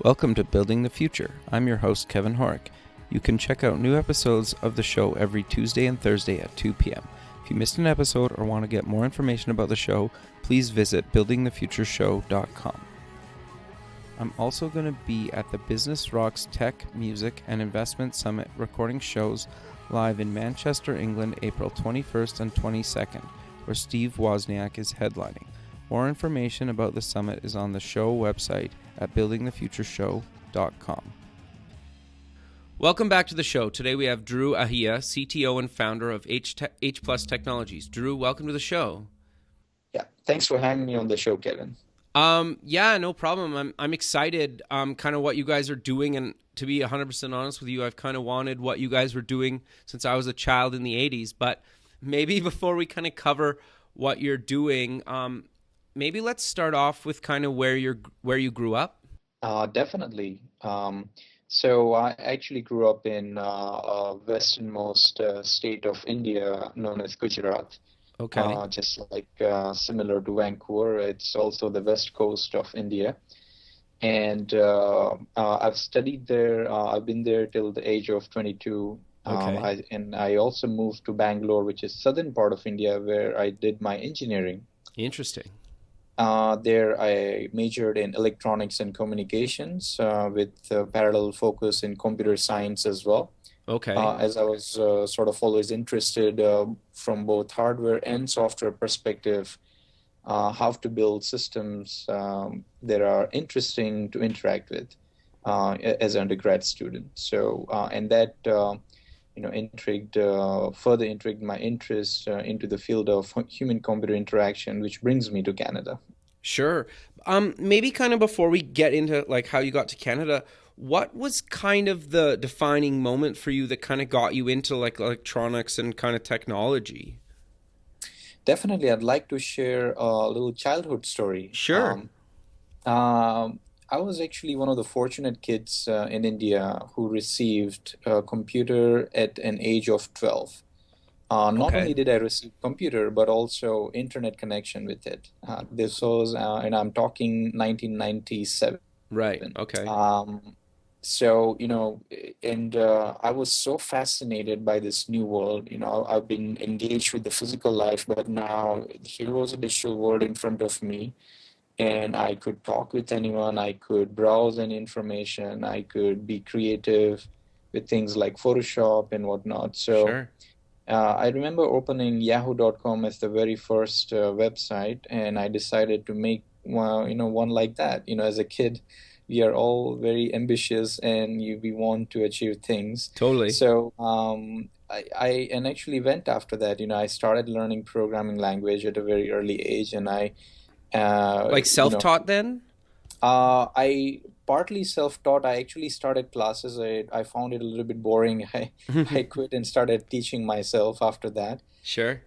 Welcome to Building the Future. I'm your host, Kevin Horick. You can check out new episodes of the show every Tuesday and Thursday at 2 p.m. If you missed an episode or want to get more information about the show, please visit buildingthefutureshow.com. I'm also going to be at the Business Rocks Tech, Music, and Investment Summit recording shows live in Manchester, England, April 21st and 22nd, where Steve Wozniak is headlining. More information about the summit is on the show website at buildingthefutureshow.com. Welcome back to the show. Today we have Dhruv Ahiya, CTO and founder of H Plus Technologies. Dhruv, welcome to the show. Yeah, thanks for having me on the show, Kevin. Yeah, no problem. I'm excited kind of what you guys are doing, and to be 100% honest with you, I've kind of wanted what you guys were doing since I was a child in the 80s, but maybe before we kind of cover what you're doing, maybe let's start off with kind of where you grew up. Definitely. So I actually grew up in westernmost state of India known as Gujarat. Okay. Just like similar to Vancouver, it's also the west coast of India. And I've studied there. I've been there till the age of 22. Okay. I also moved to Bangalore, which is southern part of India, where I did my engineering. Interesting. There, I majored in electronics and communications with a parallel focus in computer science as well. Okay. As I was sort of always interested from both hardware and software perspective, how to build systems that are interesting to interact with as an undergrad student. So, and that further intrigued my interest into the field of human-computer interaction, which brings me to Canada. Sure. Maybe kind of before we get into like how you got to Canada, what was kind of the defining moment for you that kind of got you into like electronics and kind of technology? Definitely, I'd like to share a little childhood story. Sure. I was actually one of the fortunate kids in India who received a computer at an age of 12. Not Okay. only did I receive computer, but also internet connection with it. This was, and I'm talking 1997. Right. Okay. Um, and I was so fascinated by this new world. I've been engaged with the physical life, but now here was a digital world in front of me, and I could talk with anyone. I could browse any information. I could be creative with things like Photoshop and whatnot. So Sure. I remember opening Yahoo.com as the very first website, and I decided to make one like that. As a kid, we are all very ambitious, and we want to achieve things. Totally. So I and actually went after that. I started learning programming language at a very early age, and uh, Like you know, self-taught then? I partly self-taught. I actually started classes. I found it a little bit boring. I quit and started teaching myself after that. Sure.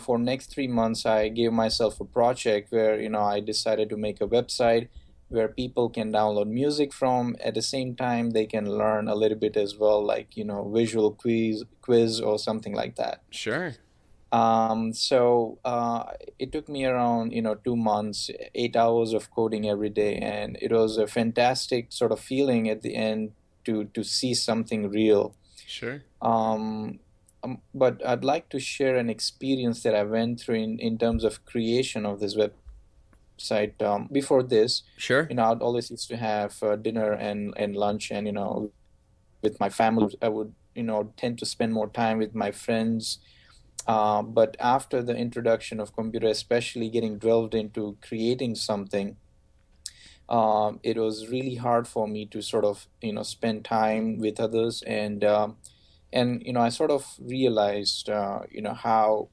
For next 3 months, I gave myself a project where, I decided to make a website where people can download music from. At the same time, they can learn a little bit as well, like, visual quiz or something like that. Sure. It took me around, 2 months, 8 hours of coding every day, and it was a fantastic sort of feeling at the end to see something real. Sure. But I'd like to share an experience that I went through in terms of creation of this website. Before this, Sure. I'd always used to have dinner and lunch, and with my family, I would tend to spend more time with my friends. But after the introduction of computer, especially getting delved into creating something, it was really hard for me to sort of spend time with others, and I sort of realized how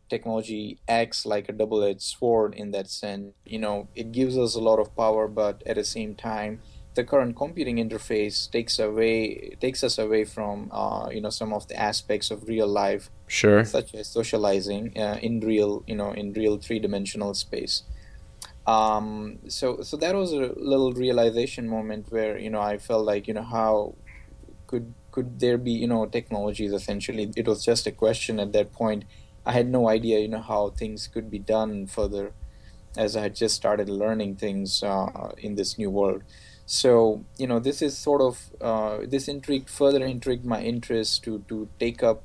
technology acts like a double-edged sword in that sense. It gives us a lot of power, but at the same time, the current computing interface takes us away from some of the aspects of real life, Sure. such as socializing in real three-dimensional space. So that was a little realization moment where I felt like how could there be technologies. Essentially, it was just a question at that point. I had no idea how things could be done further. as I had just started learning things in this new world. So, this is sort of this further intrigued my interest to take up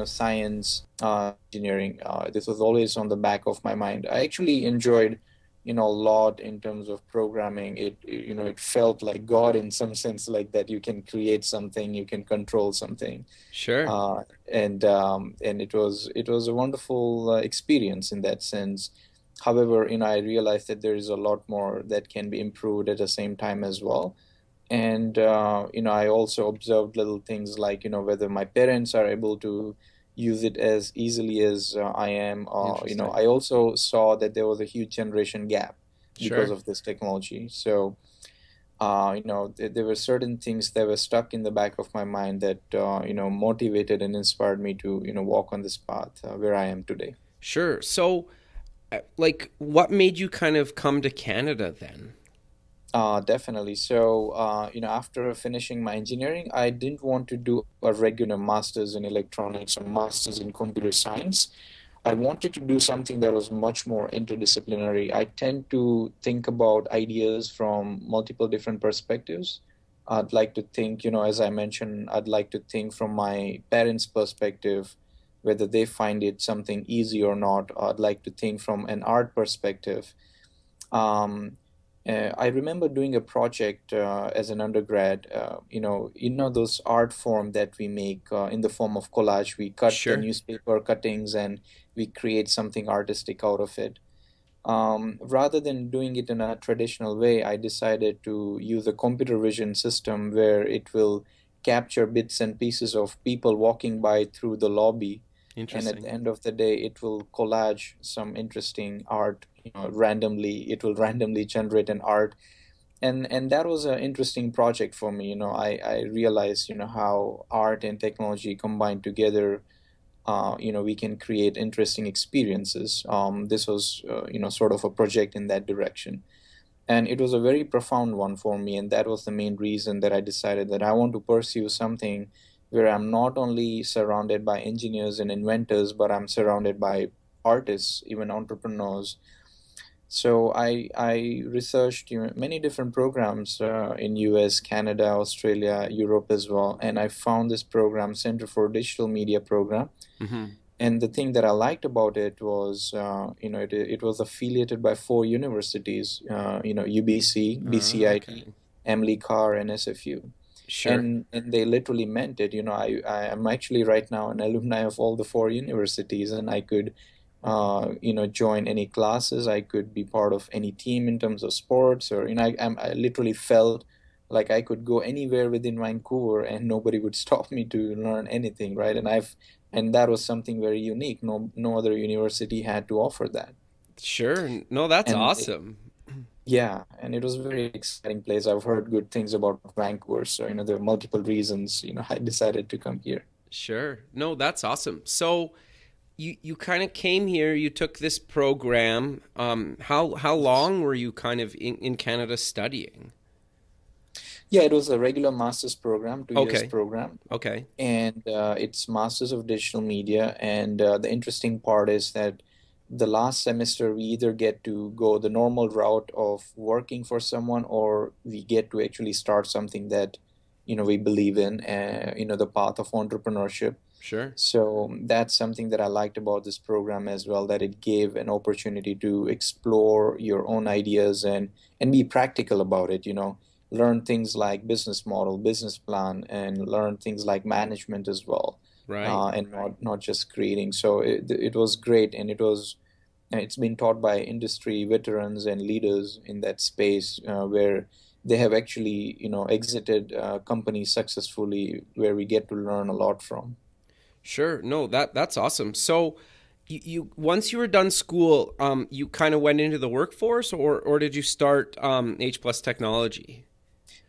science, engineering. This was always on the back of my mind. I actually enjoyed a lot in terms of programming. It felt like God in some sense, like that you can create something, you can control something. Sure. And it was a wonderful experience in that sense. However, I realized that there is a lot more that can be improved at the same time as well. And I also observed little things like whether my parents are able to use it as easily as I am. Interesting. I also saw that there was a huge generation gap because Sure. of this technology. So there were certain things that were stuck in the back of my mind that motivated and inspired me to walk on this path where I am today. Sure. So, like, what made you kind of come to Canada then? Definitely. So, after finishing my engineering, I didn't want to do a regular master's in electronics or master's in computer science. I wanted to do something that was much more interdisciplinary. I tend to think about ideas from multiple different perspectives. I'd like to think, as I mentioned, I'd like to think from my parents' perspective, whether they find it something easy or not. I'd like to think from an art perspective. Um, I remember doing a project as an undergrad. Those art form that we make in the form of collage. We cut the Sure. newspaper cuttings and we create something artistic out of it. Rather than doing it in a traditional way, I decided to use a computer vision system where it will capture bits and pieces of people walking by through the lobby, and at the Interesting. end of the day, it will collage some interesting art. Randomly, it will randomly generate an art, and that was an interesting project for me. I realized how art and technology combined together, we can create interesting experiences. This was, sort of a project in that direction. And it was a very profound one for me. And that was the main reason that I decided that I want to pursue something where I'm not only surrounded by engineers and inventors, but I'm surrounded by artists, even entrepreneurs. So I researched many different programs in US, Canada, Australia, Europe as well, and I found this program, Center for Digital Media program. Mm-hmm. And the thing that I liked about it was, it was affiliated by four universities, UBC, BCIT, Okay. Emily Carr, and SFU. Sure. And they literally meant it. I am actually right now an alumni of all the four universities, and I could, join any classes. I could be part of any team in terms of sports, or I literally felt like I could go anywhere within Vancouver, and nobody would stop me to learn anything, right? And that was something very unique. No other university had to offer that. Sure. No, that's And awesome. yeah, and it was a very exciting place. I've heard good things about Vancouver, so there are multiple reasons, I decided to come here. Sure. No, that's awesome. So you kind of came here, you took this program. How Yes. long were you kind of in Canada studying? Yeah, it was a regular master's program, 2 years Okay. program, Okay. and it's Masters of Digital Media. And the interesting part is that the last semester we either get to go the normal route of working for someone, or we get to actually start something that we believe in, the path of entrepreneurship. Sure. So that's something that I liked about this program as well, that it gave an opportunity to explore your own ideas and be practical about it, learn things like business model, business plan, and learn things like management as well, Right. and not just creating. So it was great, and it's been taught by industry veterans and leaders in that space, where they have actually exited companies successfully, where we get to learn a lot from. Sure. No, that's awesome. So you once you were done school, you kind of went into the workforce, or did you start H plus technology?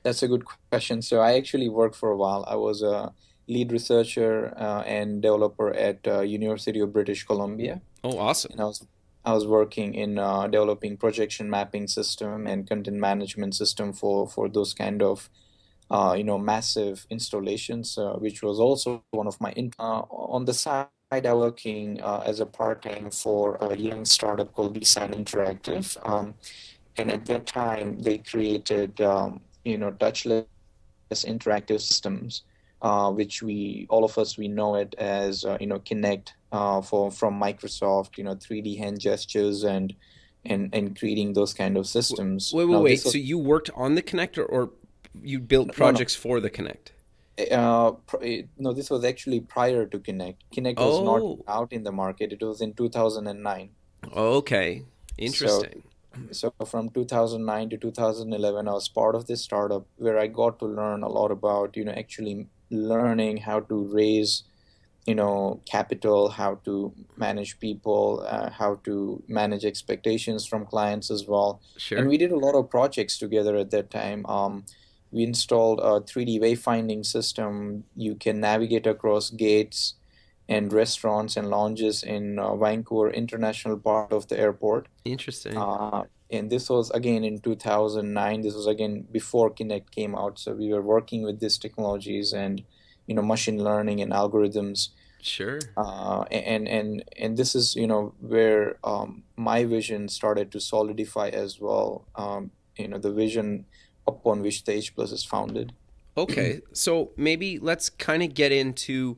That's a good question. So I actually worked for a while. I was a lead researcher and developer at University of British Columbia, Oh, and awesome. I was working in developing projection mapping system and content management system for those kind of massive installations, which was also one of my on the side. started working as a part-time for a young startup called Design Interactive. And at that time, they created, touchless interactive systems, which all of us, we know it as, Kinect from Microsoft, 3D hand gestures and creating those kind of systems. Wait, wait, Now, this wait. was So you worked on the Connect, or you built no, no. projects for the Connect? No, this was actually prior to Kinect. Kinect was not Oh, out in the market. It was in 2009. okay. So, Interesting. so from 2009 to 2011, I was part of this startup where I got to learn a lot about, actually learning how to raise, capital, how to manage people, how to manage expectations from clients as well. And Sure. we did a lot of projects together at that time. We installed a 3D wayfinding system. You can navigate across gates and restaurants and lounges in Vancouver International part of the airport. Interesting. And this was again in 2009. This was again before Kinect came out. So we were working with these technologies and, machine learning and algorithms. Sure. And this is, where my vision started to solidify as well. The vision upon which the H Plus is founded. Okay. So maybe let's kind of get into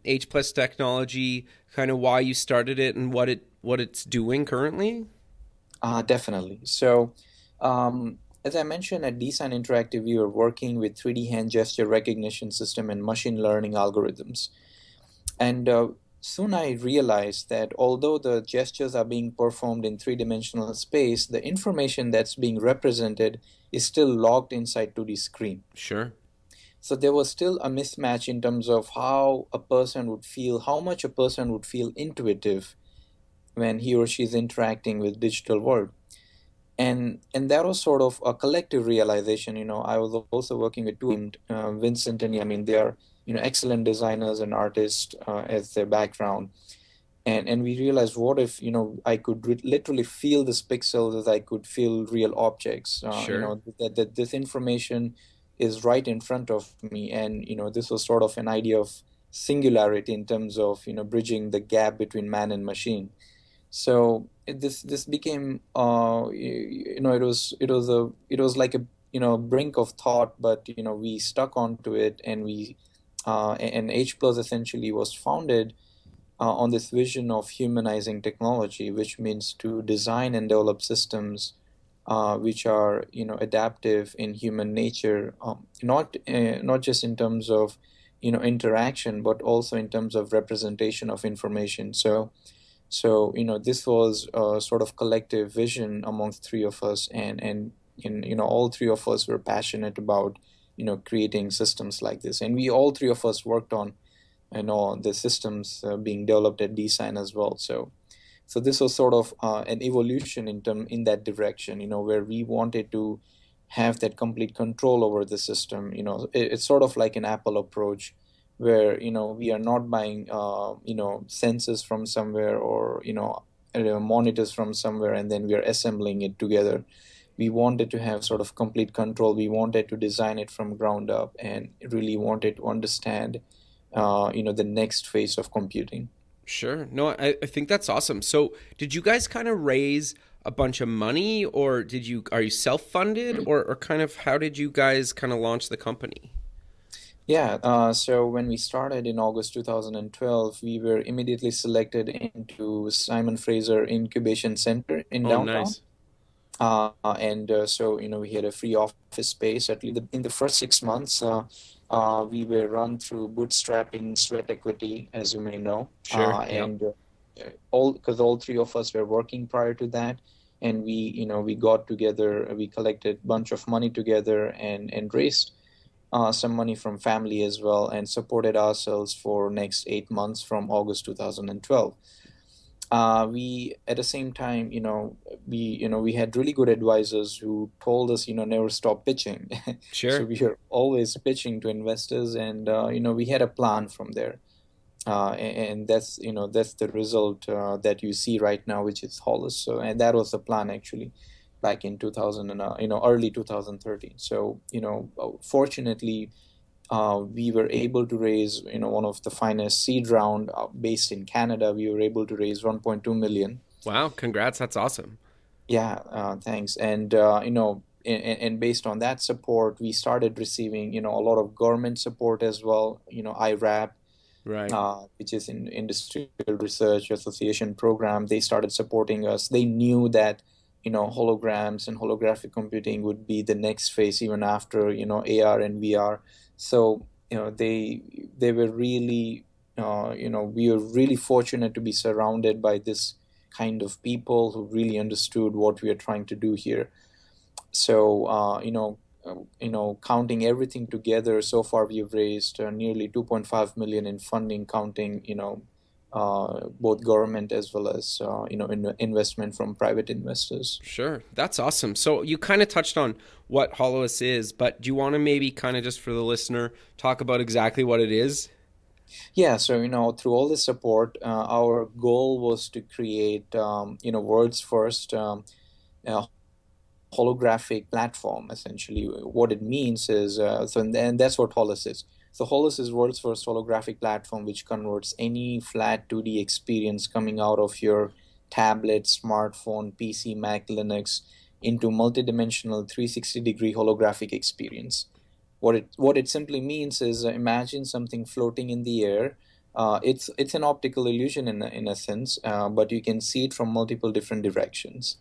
H plus technology, kind of why you started it and what it's doing currently. Definitely. So, as I mentioned at Design Interactive, we were working with 3D hand gesture recognition system and machine learning algorithms. And soon I realized that although the gestures are being performed in three-dimensional space, the information that's being represented is still locked inside 2D screen. Sure. So there was still a mismatch in terms of how a person would feel, how much a person would feel intuitive when he or she is interacting with digital world. And that was sort of a collective realization. I was also working with two Vincent and Yamin. They are excellent designers and artists as their background. And we realized, what if I could literally feel this pixels as I could feel real objects. Sure. That this information is right in front of me. And this was sort of an idea of singularity in terms of bridging the gap between man and machine. So this became it was like a brink of thought, but we stuck onto it, and H Plus essentially was founded on this vision of humanizing technology, which means to design and develop systems which are adaptive in human nature, not just in terms of interaction, but also in terms of representation of information. So, this was a sort of collective vision amongst three of us, and all three of us were passionate about, creating systems like this. And we all three of us worked on, the systems being developed at Design as well. So this was sort of an evolution in that direction, where we wanted to have that complete control over the system. It's sort of like an Apple approach where we are not buying sensors from somewhere, or monitors from somewhere, and then we are assembling it together. We wanted to have sort of complete control. We wanted to design it from ground up, and really wanted to understand the next phase of computing. Sure. No, I think that's awesome. So, did you guys kind of raise a bunch of money, or are you self-funded, or kind of how did you guys kind of launch the company? Yeah, so when we started in August 2012, we were immediately selected into Simon Fraser Incubation Center in Oh, downtown. nice. And so, we had a free office space. At least in the first 6 months, we were run through bootstrapping, sweat equity, as you may know. Sure. Yep. And all three of us were working prior to that. And we got together, we collected a bunch of money together, and raised some money from family as well, and supported ourselves for next 8 months from August 2012. We at the same time, we had really good advisors who told us, never stop pitching. So Sure. we were always pitching to investors, and we had a plan from there. And that's the result that you see right now, which is Hollis. So, and that was the plan actually back in 2000 and early 2013. So fortunately, we were able to raise, one of the finest seed round based in Canada. We were able to raise 1.2 million. Wow, congrats. That's awesome. Yeah, thanks. And and based on that support, we started receiving, a lot of government support as well. IRAP, Right. which is in Industrial Research Association program. They started supporting us. They knew that, holograms and holographic computing would be the next phase even after, AR and VR. So, they were really, we were really fortunate to be surrounded by this kind of people who really understood what we are trying to do here. So, counting everything together, so far we've raised nearly 2.5 million in funding, counting, both government as well as, investment from private investors. Sure. That's awesome. So you kind of touched on what Hololus is, but do you want to maybe kind of just for the listener talk about exactly what it is? Yeah, so, through all this support, our goal was to create, world's first uh, holographic platform. Essentially what it means is and that's what Holus is. So Holus is world's first holographic platform which converts any flat 2D experience coming out of your tablet, smartphone, PC, Mac, Linux into multidimensional 360-degree holographic experience. What it simply means is, imagine something floating in the air. It's an optical illusion in a sense, but you can see it from multiple different directions.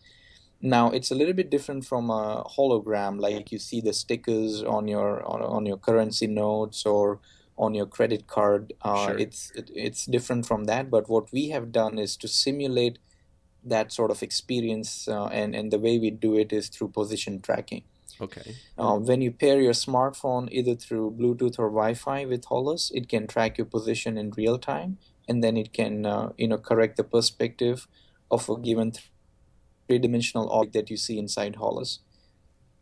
Now it's a little bit different from a hologram, like you see the stickers on your currency notes or on your credit card. Sure. It's different from that. But what we have done is to simulate that sort of experience, and the way we do it is through position tracking. Okay. When you pair your smartphone either through Bluetooth or Wi-Fi with Holus, it can track your position in real time, and then it can correct the perspective of a given three-dimensional object that you see inside Hollis.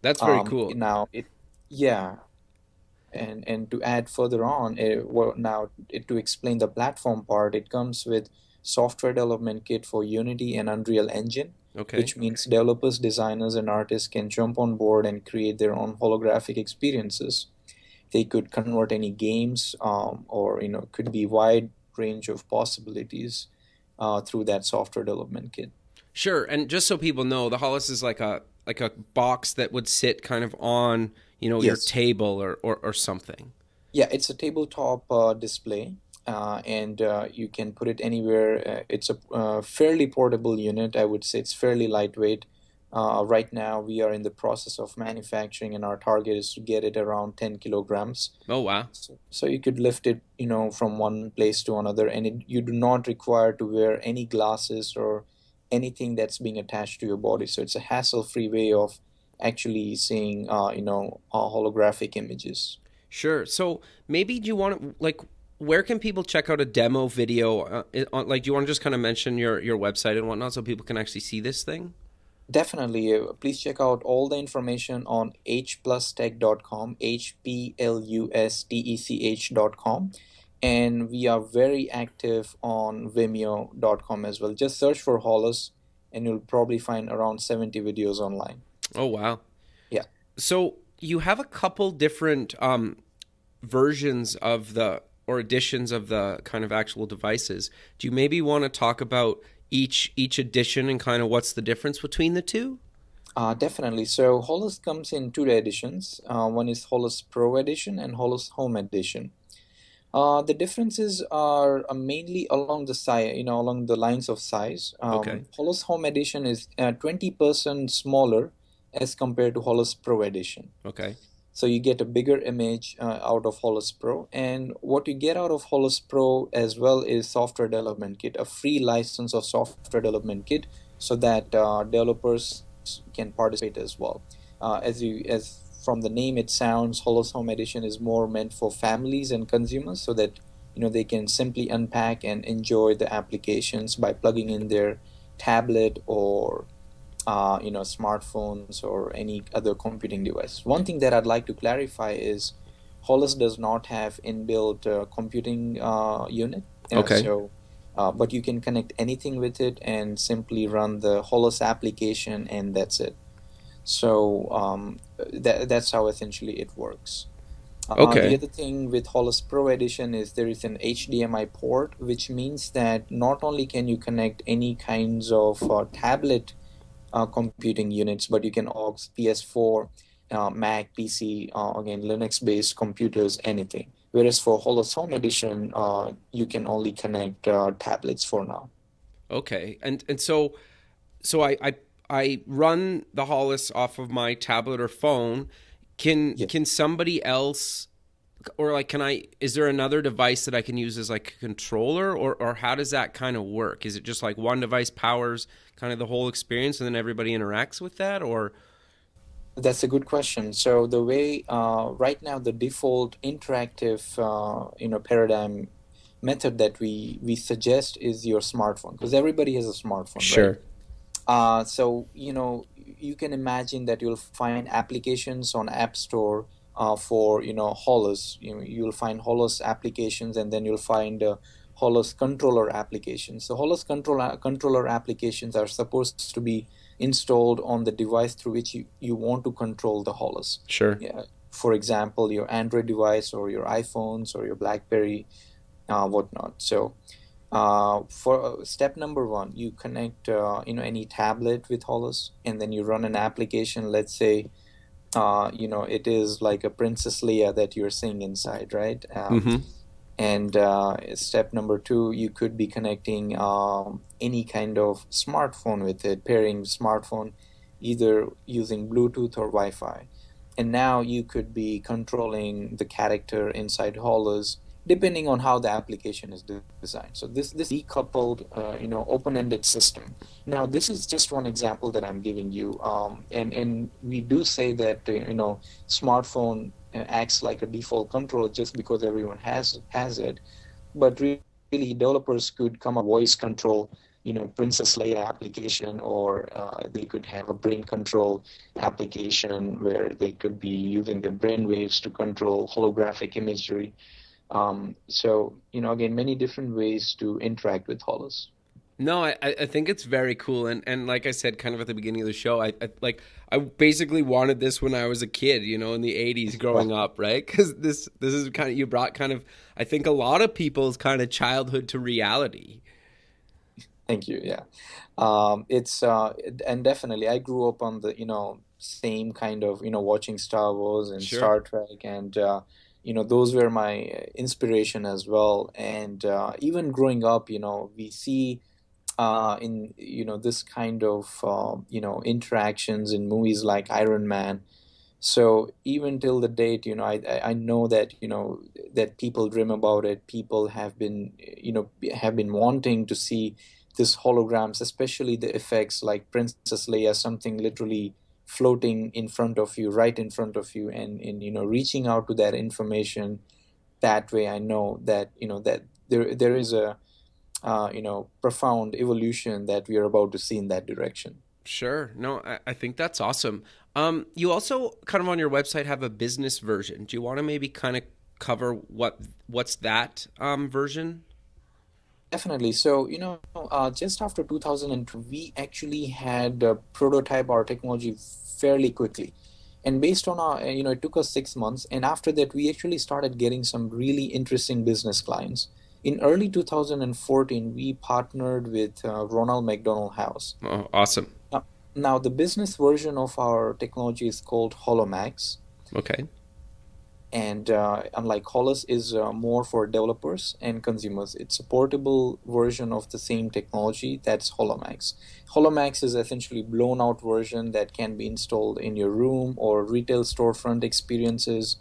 That's very cool. Now it, yeah, and to add further on, to explain the platform part, it comes with software development kit for Unity and Unreal Engine, Okay. which means developers, designers, and artists can jump on board and create their own holographic experiences. They could convert any games, or could be wide range of possibilities through that software development kit. Sure. And just so people know, the Hollis is like a box that would sit kind of on, your Yes. table or something. Yeah, it's a tabletop display, and you can put it anywhere. It's a fairly portable unit. I would say it's fairly lightweight. Right now, we are in the process of manufacturing, and our target is to get it around 10 kilograms. Oh, wow. So you could lift it, from one place to another, and you do not require to wear any glasses or anything that's being attached to your body. So it's a hassle-free way of actually seeing, holographic images. Sure. So maybe do you want to like where can people check out a demo video? Like, do you want to just kind of mention your website and whatnot so people can actually see this thing? Definitely. Please check out all the information on hplustech.com, hplustech.com. And we are very active on vimeo.com as well. Just search for Hollis and you'll probably find around 70 videos online. Oh, wow. Yeah. So you have a couple different versions of the or editions of the kind of actual devices. Do you maybe want to talk about each edition and kind of what's the difference between the two? Definitely. So Hollis comes in two editions. One is Hollis Pro Edition and Hollis Home Edition. The differences are mainly along the size, along the lines of size. Okay. Hollis Home Edition is 20% smaller as compared to Hollis Pro Edition. Okay. So you get a bigger image out of Hollis Pro. And what you get out of Hollis Pro as well is software development kit, a free license of software development kit so that developers can participate as well. As from the name it sounds, Hollis Home Edition is more meant for families and consumers so that they can simply unpack and enjoy the applications by plugging in their tablet or smartphones or any other computing device. One thing that I'd like to clarify is Hollis does not have inbuilt computing unit. Okay. But you can connect anything with it and simply run the Hollis application, and that's it. So that's how essentially it works. The Okay. other thing with Hollis Pro Edition is there is an HDMI port, which means that not only can you connect any kinds of tablet computing units, but you can aux PS4, Mac, PC, again Linux-based computers, anything. Whereas for Hollis Home Edition, you can only connect tablets for now. Okay. And so I run the Hollis off of my tablet or phone. Yes. Can somebody else, or like, can I, is there another device that I can use as like a controller, or how does that kind of work? Is it just like one device powers kind of the whole experience and then everybody interacts with that, or? That's a good question. So the way right now the default interactive paradigm method that we suggest is your smartphone, because everybody has a smartphone, right? Sure. So you can imagine that you'll find applications on App Store for Hollis. You'll find Hollis applications, and then you'll find Hollis controller applications. So Hollis controller applications are supposed to be installed on the device through which you want to control the Hollis. Sure. Yeah. For example, your Android device or your iPhones or your BlackBerry, whatnot. So for step number one, you connect any tablet with Hollis, and then you run an application. Let's say it is like a Princess Leia that you're seeing inside, right? Mm-hmm. And step number two, you could be connecting any kind of smartphone with it, pairing smartphone either using Bluetooth or Wi-Fi. And now you could be controlling the character inside Hollis depending on how the application is designed. So this decoupled, open-ended system. Now this is just one example that I'm giving you, and we do say that smartphone acts like a default controller just because everyone has it, but really developers could come up with voice control, Princess Leia application, or they could have a brain control application where they could be using the brain waves to control holographic imagery. Again, many different ways to interact with Hollis. No, I think it's very cool, and like I said, kind of at the beginning of the show, I basically wanted this when I was a kid, in the '80s, growing up, right? Because this is kind of, you brought kind of, I think, a lot of people's kind of childhood to reality. Thank you. Yeah. It's and definitely I grew up on the, same kind of, watching Star Wars and Sure. Star Trek, and those were my inspiration as well. And even growing up, we see in this kind of interactions in movies like Iron Man. So even till the date, I know that that people dream about it. People have been wanting to see this holograms, especially the effects like Princess Leia, something literally floating in front of you, right in front of you, and reaching out to that information that way. I know that that there is a profound evolution that we are about to see in that direction. Sure. No, I think that's awesome. You also kind of on your website have a business version. Do you want to maybe kind of cover what's that version? Definitely. So, just after 2002, we actually had prototype our technology fairly quickly. And based on our, it took us 6 months. And after that, we actually started getting some really interesting business clients. In early 2014, we partnered with Ronald McDonald House. Oh, awesome. Now, the business version of our technology is called Holomax. Okay. And unlike Hollis is more for developers and consumers. It's a portable version of the same technology. That's Holomax. Holomax is essentially blown out version that can be installed in your room or retail storefront experiences.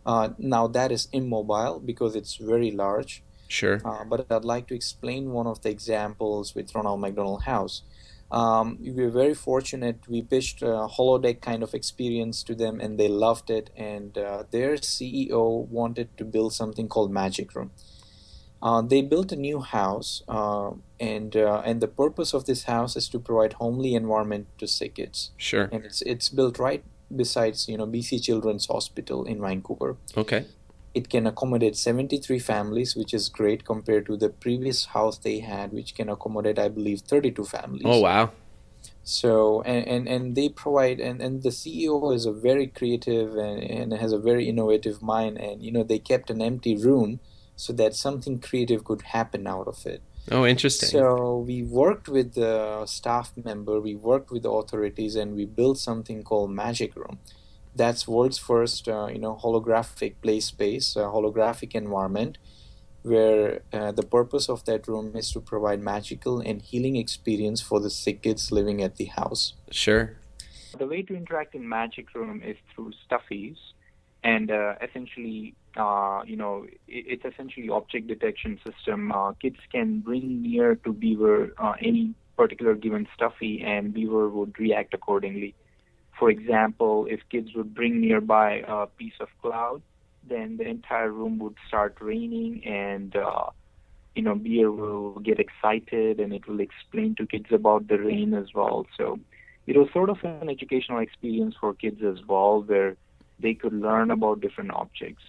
Now that is immobile because it's very large. Sure. But I'd like to explain one of the examples with Ronald McDonald House. We were very fortunate. We pitched a holodeck kind of experience to them, and they loved it. And their CEO wanted to build something called Magic Room. They built a new house, and the purpose of this house is to provide homely environment to sick kids. Sure. And it's built right besides BC Children's Hospital in Vancouver. Okay. It can accommodate 73 families, which is great compared to the previous house they had, which can accommodate, I believe, 32 Oh, families. wow. So and they provide and the CEO is a very creative and has a very innovative mind, and they kept an empty room so that something creative could happen out of it. Oh, interesting. So we worked with the staff member, we worked with the authorities, and we built something called Magic Room. That's world's first, holographic play space, a holographic environment, where the purpose of that room is to provide magical and healing experience for the sick kids living at the house. Sure. The way to interact in Magic Room is through stuffies, and essentially, it's essentially object detection system. Kids can bring near to Beaver any particular given stuffy, and Beaver would react accordingly. For example, if kids would bring nearby a piece of cloud, then the entire room would start raining, and Beer will get excited, and it will explain to kids about the rain as well. So it was sort of an educational experience for kids as well, where they could learn about different objects.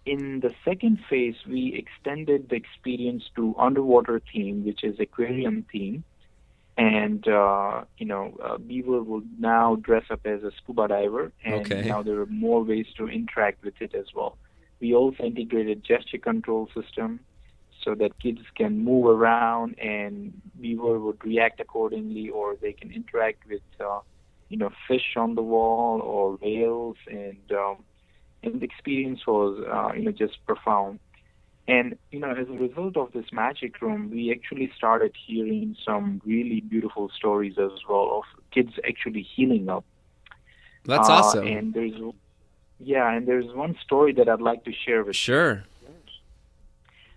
In the second phase, we extended the experience to underwater theme, which is aquarium theme. And, Beaver will now dress up as a scuba diver, and Okay. now there are more ways to interact with it as well. We also integrated gesture control system so that kids can move around and Beaver would react accordingly, or they can interact with, fish on the wall or whales, and the experience was, just profound. And, as a result of this Magic Room, we actually started hearing some really beautiful stories as well of kids actually healing up. That's awesome. And there's one story that I'd like to share with Sure.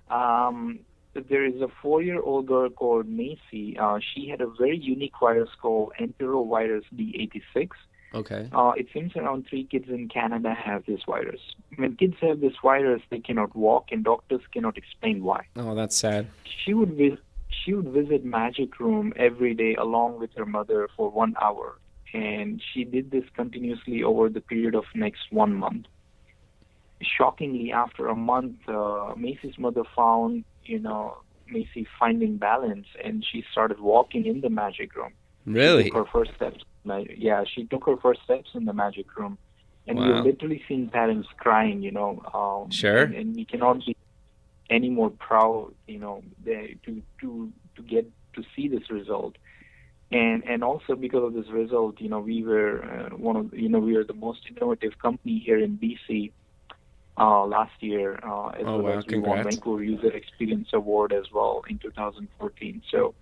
you. There is a 4-year-old girl called Macy. She had a very unique virus called enterovirus D86. Okay. It seems around 3 kids in Canada have this virus. When kids have this virus, they cannot walk, and doctors cannot explain why. Oh, that's sad. She would visit Magic Room every day along with her mother for 1 hour, and she did this continuously over the period of next 1 month. Shockingly, after a month, Macy's mother found, Macy finding balance, and she started walking in the Magic Room. Really? She took her first steps. She took her first steps in the Magic Room, and Wow. we've literally seen parents crying. Sure. And we cannot be any more proud, to get to see this result. And also because of this result, we were we were the most innovative company here in BC last year, as Oh, well wow. as we won Congrats. Vancouver User Experience Award as well in 2014. So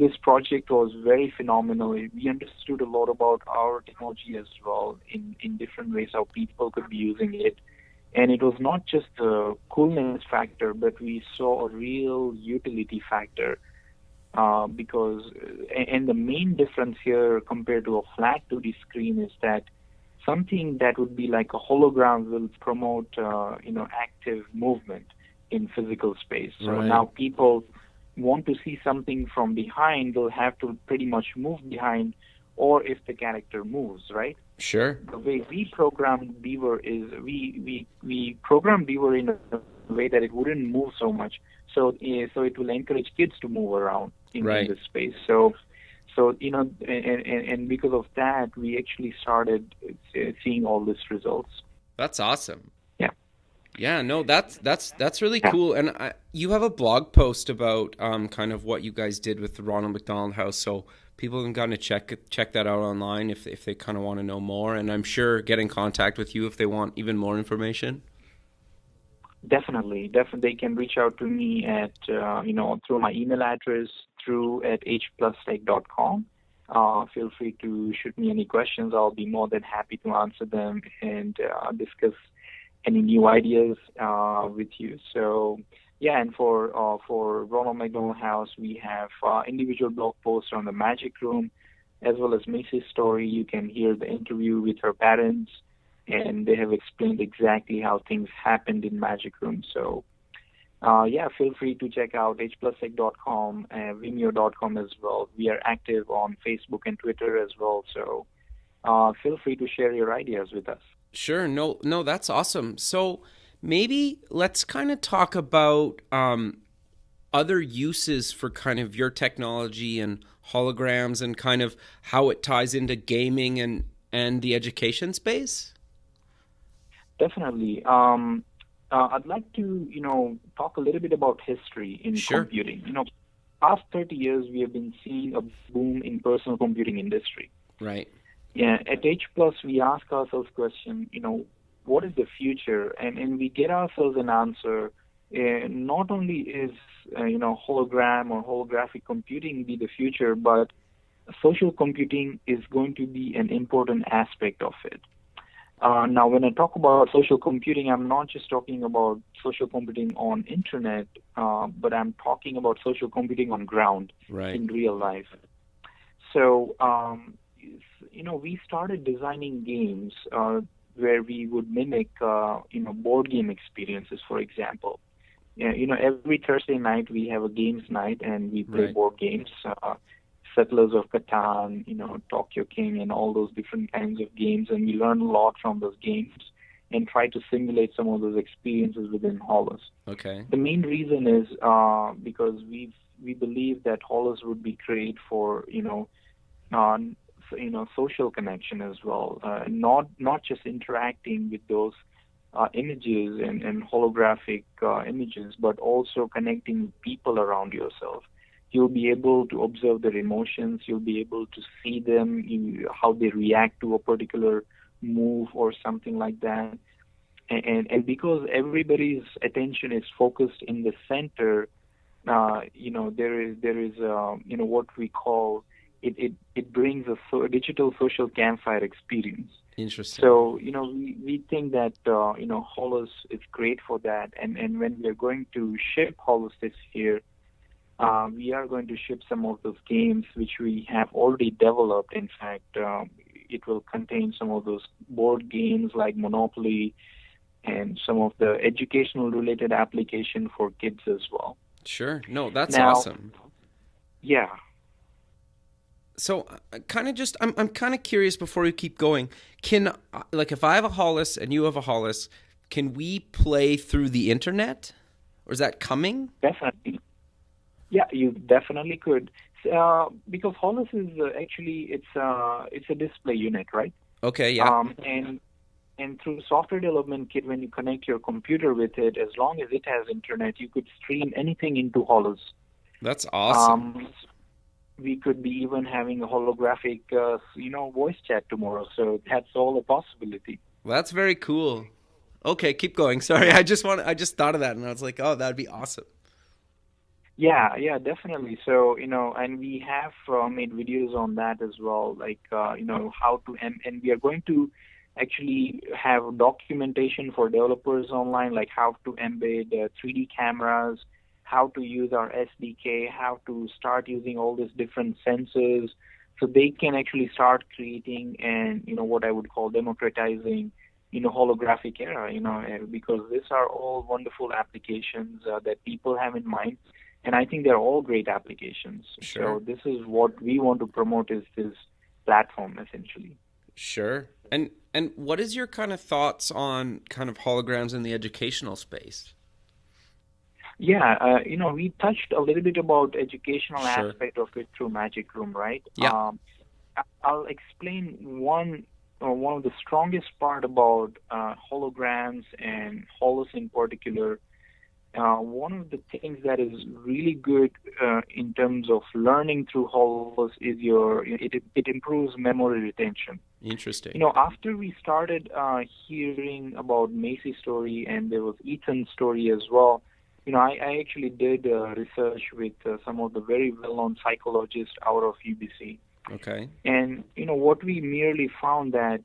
this project was very phenomenal. We understood a lot about our technology as well in different ways, how people could be using it. And it was not just a coolness factor, but we saw a real utility factor. And the main difference here compared to a flat 2D screen is that something that would be like a hologram will promote, active movement in physical space. So Right. now people want to see something from behind, they'll have to pretty much move behind, or if the character moves, right? Sure. The way we programmed Beaver is we programmed Beaver in a way that it wouldn't move so much. So it will encourage kids to move around in this space. So and because of that, we actually started seeing all these results. That's awesome. Yeah. Yeah, no, that's really Yeah. cool. And you have a blog post about kind of what you guys did with the Ronald McDonald House, so people can kind of check that out online if they kind of want to know more. And I'm sure get in contact with you if they want even more information. Definitely. They can reach out to me at through my email address, through@hplustech.com. Feel free to shoot me any questions. I'll be more than happy to answer them and discuss any new ideas with you. So yeah, and for Ronald McDonald House, we have individual blog posts on the Magic Room, as well as Macy's story. You can hear the interview with her parents, and they have explained exactly how things happened in Magic Room. So feel free to check out hplustech.com and vimeo.com as well. We are active on Facebook and Twitter as well. So feel free to share your ideas with us. Sure. No, that's awesome. So maybe let's kind of talk about other uses for kind of your technology and holograms and kind of how it ties into gaming and the education space? Definitely. I'd like to, talk a little bit about history in Sure. computing. Past 30 years, we have been seeing a boom in personal computing industry. Right. Yeah, at H Plus, we ask ourselves question, what is the future? And we get ourselves an answer. Not only is, hologram or holographic computing be the future, but social computing is going to be an important aspect of it. Now, when I talk about social computing, I'm not just talking about social computing on internet, but I'm talking about social computing on ground Right. in real life. So, we started designing games where we would mimic, board game experiences, for example. Yeah, every Thursday night we have a games night and we play Right. board games. Settlers of Catan, Tokyo King, and all those different kinds of games, and we learn a lot from those games and try to simulate some of those experiences within Hollis. Okay. The main reason is because we believe that Hollis would be great for social connection as well, not just interacting with those images and holographic images, but also connecting with people around yourself. You'll be able to observe their emotions. You'll be able to see them, how they react to a particular move or something like that. And because everybody's attention is focused in the center, there is what we call it brings a digital social campfire experience. Interesting. So we think that Hollis is great for that. And when we are going to ship Hollis this year, we are going to ship some of those games which we have already developed. In fact, it will contain some of those board games like Monopoly and some of the educational related application for kids as well. Sure. No, that's Now- awesome. Yeah. So I'm kind of curious before we keep going. If I have a Hollis and you have a Hollis, can we play through the internet? Or is that coming? Definitely. Yeah, you definitely could. Because Hollis is actually it's a display unit, right? Okay, yeah. And through software development kit, when you connect your computer with it, as long as it has internet, you could stream anything into Hollis. That's awesome. We could be even having a holographic, voice chat tomorrow. So that's all a possibility. That's very cool. Okay, keep going. Sorry, I just thought of that and I was like, oh, that'd be awesome. Yeah, definitely. So, and we have made videos on that as well, like, how to, and we are going to actually have documentation for developers online, like how to embed 3D cameras, how to use our SDK, how to start using all these different sensors, so they can actually start creating and, what I would call democratizing, holographic era, because these are all wonderful applications that people have in mind. And I think they're all great applications. Sure. So this is what we want to promote is this platform, essentially. Sure. And what is your kind of thoughts on kind of holograms in the educational space? Yeah, we touched a little bit about educational Sure. aspect of it through Magic Room, right? Yeah. I'll explain one of the strongest part about holograms and Hollis in particular. One of the things that is really good in terms of learning through Hollis is it improves memory retention. Interesting. After we started hearing about Macy's story and there was Ethan's story as well, I actually did research with some of the very well-known psychologists out of UBC. Okay. And, what we merely found that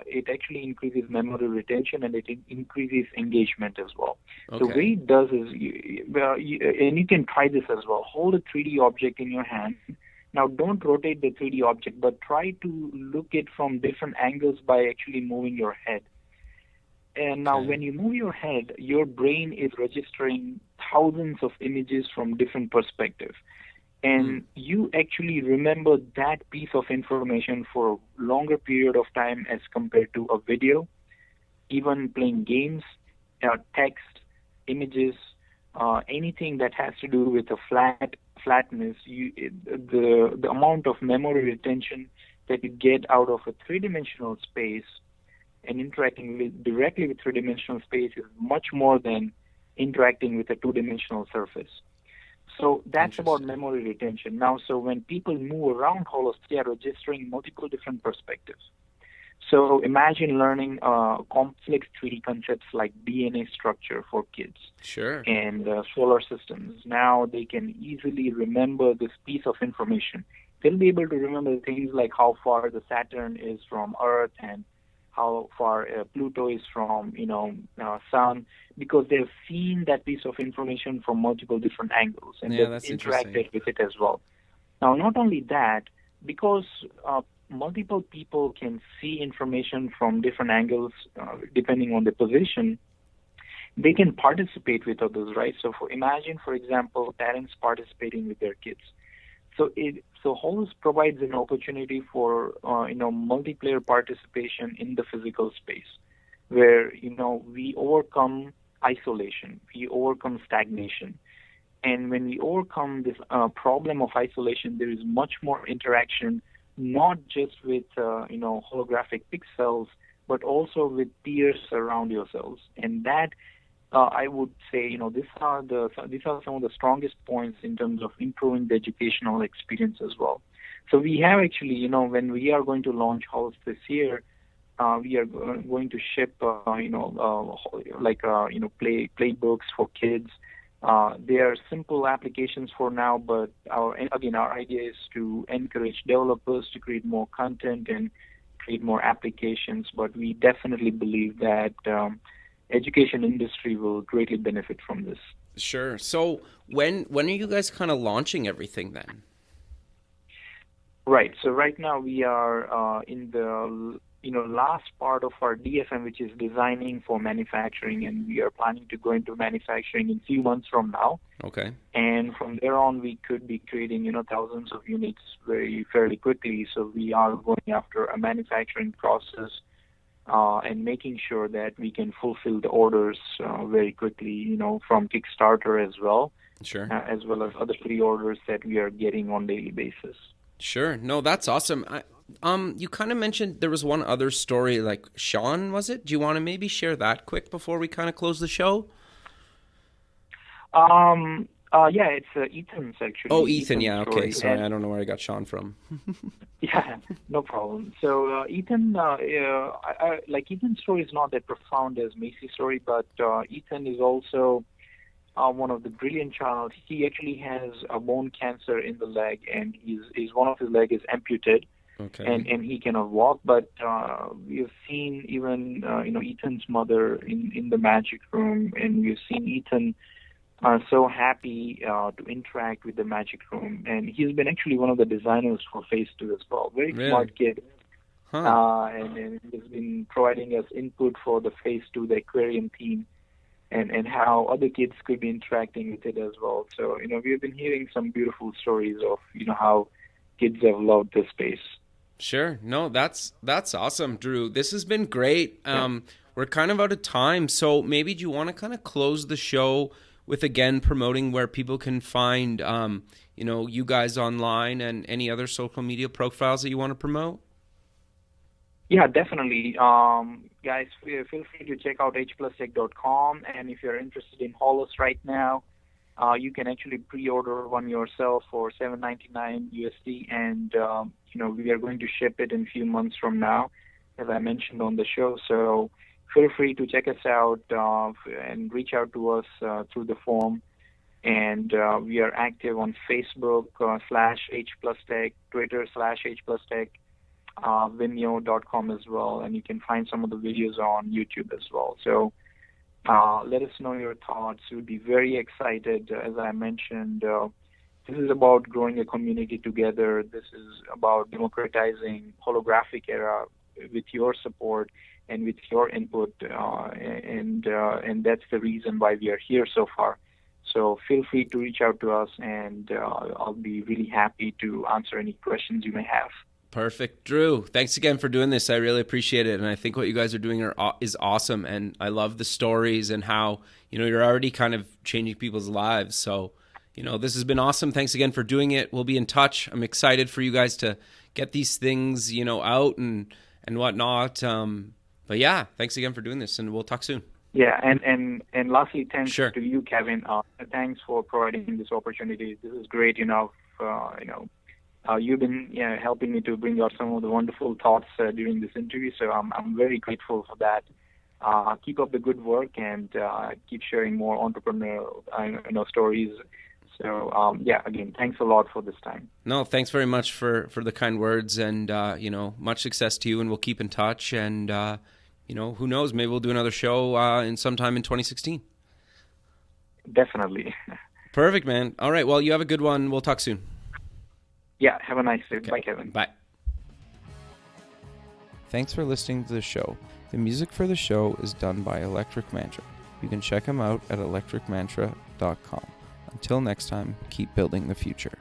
it actually increases memory retention and it increases engagement as well. Okay. The way it does is, and you can try this as well, hold a 3D object in your hand. Now, don't rotate the 3D object, but try to look it from different angles by actually moving your head. And now Okay. when you move your head, your brain is registering thousands of images from different perspectives. And you actually remember that piece of information for a longer period of time as compared to a video, even playing games, text, images, anything that has to do with a flatness, the amount of memory retention that you get out of a three-dimensional space and interacting directly with three-dimensional space is much more than interacting with a two-dimensional surface. So that's about memory retention. Now, so when people move around Holos, they are registering multiple different perspectives. So imagine learning complex 3D concepts like DNA structure for kids. Sure. And solar systems. Now they can easily remember this piece of information. They'll be able to remember things like how far the Saturn is from Earth and how far Pluto is from, Sun, because they've seen that piece of information from multiple different angles, and they've interacted with it as well. Now, not only that, because multiple people can see information from different angles depending on the position, they can participate with others, right? So imagine, for example, parents participating with their kids. So Holos provides an opportunity for multiplayer participation in the physical space, where we overcome isolation, we overcome stagnation, and when we overcome this problem of isolation, there is much more interaction, not just with holographic pixels, but also with peers around yourselves, and that. I would say, these are some of the strongest points in terms of improving the educational experience as well. So we have actually, when we are going to launch Holos this year, we are going to ship, playbooks for kids. They are simple applications for now, but our idea is to encourage developers to create more content and create more applications. But we definitely believe that education industry will greatly benefit from this. Sure. So when are you guys kind of launching everything then? Right. So right now we are in the last part of our DFM, which is designing for manufacturing, and we are planning to go into manufacturing in a few months from now. Okay. And from there on, we could be creating thousands of units fairly quickly. So we are going after a manufacturing process. And making sure that we can fulfill the orders very quickly, from Kickstarter as well. Sure. As well as other pre-orders that we are getting on a daily basis. Sure. No, that's awesome. You kind of mentioned there was one other story, like Sean, was it? Do you want to maybe share that quick before we kind of close the show? Yeah, it's Ethan's actually. Oh, Ethan, yeah, okay. Story. Sorry, I don't know where I got Sean from. Yeah, no problem. So Ethan, Ethan's story is not that profound as Macy's story, but Ethan is also one of the brilliant child. He actually has a bone cancer in the leg, and his one of his leg is amputated. Okay. And he cannot walk, but we've seen even Ethan's mother in the magic room, and we've seen Ethan so happy to interact with the magic room, and he's been actually one of the designers for Phase 2 as well. Very smart kid, and he's been providing us input for the Phase 2, the aquarium theme, and how other kids could be interacting with it as well. So we've been hearing some beautiful stories of how kids have loved this space. Sure. No, that's awesome, Drew. This has been great. We're kind of out of time, so maybe do you want to kind of close the show with, again, promoting where people can find, you guys online and any other social media profiles that you want to promote? Yeah, definitely. Guys, feel free to check out hplustech.com, and if you're interested in Holos right now, you can actually pre-order one yourself for $7.99 USD, and we are going to ship it in a few months from now, as I mentioned on the show. So feel free to check us out and reach out to us through the form. And we are active on Facebook /HPlusTech, Twitter /HPlusTech, Vimeo.com as well, and you can find some of the videos on YouTube as well. So let us know your thoughts. We'll be very excited. As I mentioned, this is about growing a community together. This is about democratizing holographic era with your support and with your input, and that's the reason why we are here so far. So feel free to reach out to us, and I'll be really happy to answer any questions you may have. Perfect. Drew, thanks again for doing this. I really appreciate it. And I think what you guys are doing is awesome. And I love the stories and how, you're already kind of changing people's lives. So, this has been awesome. Thanks again for doing it. We'll be in touch. I'm excited for you guys to get these things, out and whatnot. But yeah, thanks again for doing this, and we'll talk soon. Yeah, and lastly, thanks Sure. to you, Kevin. Thanks for providing this opportunity. This is great. You've been helping me to bring out some of the wonderful thoughts during this interview. So I'm very grateful for that. Keep up the good work and keep sharing more entrepreneurial stories. So again, thanks a lot for this time. No, thanks very much for the kind words, and much success to you. And we'll keep in touch. And who knows? Maybe we'll do another show in sometime in 2016. Definitely. Perfect, man. All right. Well, you have a good one. We'll talk soon. Yeah, have a nice day. Okay. Bye, Kevin. Bye. Thanks for listening to the show. The music for the show is done by Electric Mantra. You can check them out at electricmantra.com. Until next time, keep building the future.